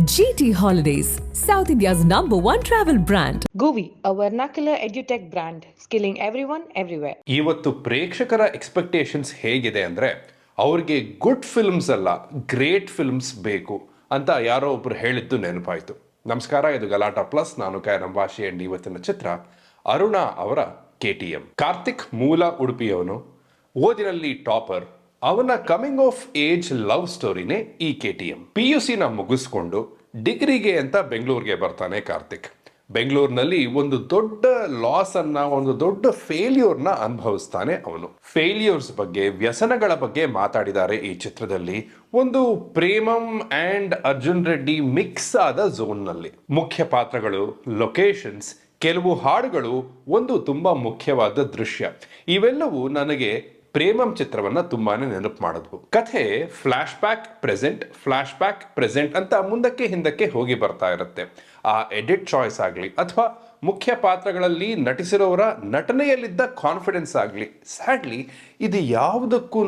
GT Holidays, South India's #1 travel brand. Govi, a vernacular edutech brand, skilling everyone everywhere. ಇವತ್ತು ಪ್ರೇಕ್ಷಕರ expectations ಹೇಗಿದೆ ಅಂದರೆ ಅವ್ರಿಗೆ ಗುಡ್ ಫಿಲ್ಮ್ಸ್ ಅಲ್ಲ ಗ್ರೇಟ್ ಫಿಲ್ಮ್ಸ್ ಬೇಕು ಅಂತ ಯಾರೋ ಒಬ್ರು ಹೇಳಿದ್ದು ನೆನಪಾಯಿತು. ನಮಸ್ಕಾರ, ಇದು ಗಲಾಟಾ ಪ್ಲಸ್. ನಾನು ಕಾಯಂ ಭಾಷೆ ಅಂಡ್ ಇವತ್ತಿನ ಚಿತ್ರ ಅರುಣಾ ಅವರ KTM. ಕಾರ್ತಿಕ್ ಮೂಲ ಉಡುಪಿಯವನು, ಓದಿನಲ್ಲಿ ಟಾಪರ್. ಅವನ ಕಮಿಂಗ್ ಆಫ್ ಏಜ್ ಲವ್ ಸ್ಟೋರಿನೇ ಈ KTM. PUCನ ಮುಗಿಸ್ಕೊಂಡು ಡಿಗ್ರಿಗೆ ಅಂತ ಬೆಂಗಳೂರಿಗೆ ಬರ್ತಾನೆ ಕಾರ್ತಿಕ್. ಬೆಂಗಳೂರಿನಲ್ಲಿ ಒಂದು ದೊಡ್ಡ ಲಾಸ್ ಅನ್ನ, ಒಂದು ದೊಡ್ಡ ಫೇಲ್ಯೂರ್ನ ಅನುಭವಿಸ್ತಾನೆ ಅವನು. ಫೇಲ್ಯೂರ್ಸ್ ಬಗ್ಗೆ, ವ್ಯಸನಗಳ ಬಗ್ಗೆ ಮಾತಾಡಿದ್ದಾರೆ ಈ ಚಿತ್ರದಲ್ಲಿ. ಒಂದು ಪ್ರೇಮಂ ಅಂಡ್ ಅರ್ಜುನ್ ರೆಡ್ಡಿ ಮಿಕ್ಸ್ ಆದ ಝೋನ್ನಲ್ಲಿ. ಮುಖ್ಯ ಪಾತ್ರಗಳು, ಲೊಕೇಶನ್ಸ್, ಕೆಲವು ಹಾಡುಗಳು, ಒಂದು ತುಂಬಾ ಮುಖ್ಯವಾದ ದೃಶ್ಯ, ಇವೆಲ್ಲವೂ ನನಗೆ ಪ್ರೇಮಂ ಚಿತ್ರವನ್ನ ತುಂಬಾನೇ ನೆನಪು ಮಾಡಿದ್ವು. ಕಥೆ ಫ್ಲಾಶ್ ಬ್ಯಾಕ್ ಪ್ರೆಸೆಂಟ್ ಅಂತ ಮುಂದಕ್ಕೆ ಹಿಂದಕ್ಕೆ ಹೋಗಿ ಬರ್ತಾ ಇರುತ್ತೆ. ಆ ಎಡಿಟ್ ಚಾಯ್ಸ್ ಆಗಲಿ ಅಥವಾ ಮುಖ್ಯ ಪಾತ್ರಗಳಲ್ಲಿ ನಟಿಸಿರೋರ ನಟನೆಯಲ್ಲಿದ್ದ ಕಾನ್ಫಿಡೆನ್ಸ್ ಆಗಲಿ, ಸ್ಯಾಡ್ಲಿ ಇದು ಯಾವುದಕ್ಕೂ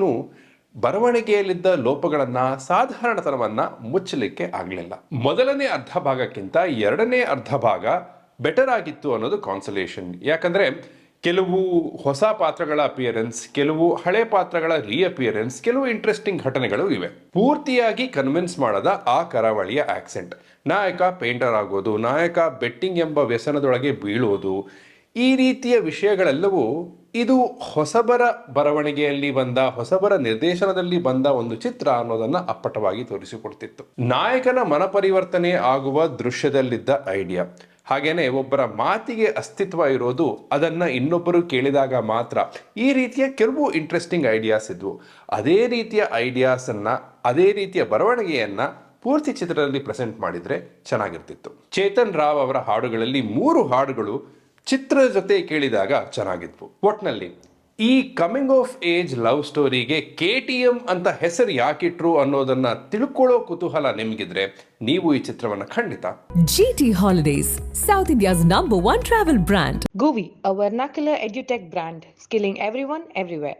ಬರವಣಿಗೆಯಲ್ಲಿದ್ದ ಲೋಪಗಳನ್ನ, ಸಾಧಾರಣತನವನ್ನ ಮುಚ್ಚಲಿಕ್ಕೆ ಆಗಲಿಲ್ಲ. ಮೊದಲನೇ ಅರ್ಧ ಭಾಗಕ್ಕಿಂತ ಎರಡನೇ ಅರ್ಧ ಭಾಗ ಬೆಟರ್ ಆಗಿತ್ತು ಅನ್ನೋದು ಕಾನ್ಸಲೇಷನ್. ಯಾಕಂದ್ರೆ ಕೆಲವು ಹೊಸ ಪಾತ್ರಗಳ ಅಪಿಯರೆನ್ಸ್, ಕೆಲವು ಹಳೆ ಪಾತ್ರಗಳ ರೀಅಪಿಯರೆನ್ಸ್, ಕೆಲವು ಇಂಟ್ರೆಸ್ಟಿಂಗ್ ಘಟನೆಗಳು ಇವೆ. ಪೂರ್ತಿಯಾಗಿ ಕನ್ವಿನ್ಸ್ ಮಾಡದ ಆ ಕರಾವಳಿಯ ಆಕ್ಸೆಂಟ್, ನಾಯಕ ಪೇಂಟರ್ ಆಗೋದು, ನಾಯಕ ಬೆಟ್ಟಿಂಗ್ ಎಂಬ ವ್ಯಸನದೊಳಗೆ ಬೀಳುವುದು, ಈ ರೀತಿಯ ವಿಷಯಗಳೆಲ್ಲವೂ ಇದು ಹೊಸಬರ ಬರವಣಿಗೆಯಲ್ಲಿ ಬಂದ, ಹೊಸಬರ ನಿರ್ದೇಶನದಲ್ಲಿ ಬಂದ ಒಂದು ಚಿತ್ರ ಅನ್ನೋದನ್ನ ಅಪ್ಪಟವಾಗಿ ತೋರಿಸಿಕೊಡ್ತಿತ್ತು. ನಾಯಕನ ಮನಪರಿವರ್ತನೆ ಆಗುವ ದೃಶ್ಯದಲ್ಲಿದ್ದ ಐಡಿಯಾ, ಹಾಗೇನೆ ಒಬ್ಬರ ಮಾತಿಗೆ ಅಸ್ತಿತ್ವ ಇರೋದು, ಅದನ್ನ ಇನ್ನೊಬ್ಬರು ಕೇಳಿದಾಗ ಮಾತ್ರ, ಈ ರೀತಿಯ ಕೆಲವು ಇಂಟ್ರೆಸ್ಟಿಂಗ್ ಐಡಿಯಾಸ್ ಇದ್ವು. ಅದೇ ರೀತಿಯ ಐಡಿಯಾಸ್ ಅನ್ನ, ಅದೇ ರೀತಿಯ ಬರವಣಿಗೆಯನ್ನ ಪೂರ್ತಿ ಚಿತ್ರದಲ್ಲಿ ಪ್ರೆಸೆಂಟ್ ಮಾಡಿದ್ರೆ ಚೆನ್ನಾಗಿರ್ತಿತ್ತು. ಚೇತನ್ ರಾವ್ ಅವರ ಹಾಡುಗಳಲ್ಲಿ 3 ಹಾಡುಗಳು ಚಿತ್ರ ಜೊತೆ ಕೇಳಿದಾಗ ಚೆನ್ನಾಗಿದ್ವು. ಒಟ್ನಲ್ಲಿ ಈ ಕಮಿಂಗ್ ಆಫ್ ಏಜ್ ಲವ್ ಸ್ಟೋರಿಗೆ KTM ಅಂತ ಹೆಸರು ಯಾಕಿಟ್ರು ಅನ್ನೋದನ್ನ ತಿಳ್ಕೊಳ್ಳೋ ಕುತೂಹಲ ನಿಮಗಿದ್ರೆ ನೀವು ಈ ಚಿತ್ರವನ್ನ ಖಂಡಿತ. GT Holidays, South India's #1 travel brand. Govi, a vernacular edutech brand, skilling everyone everywhere.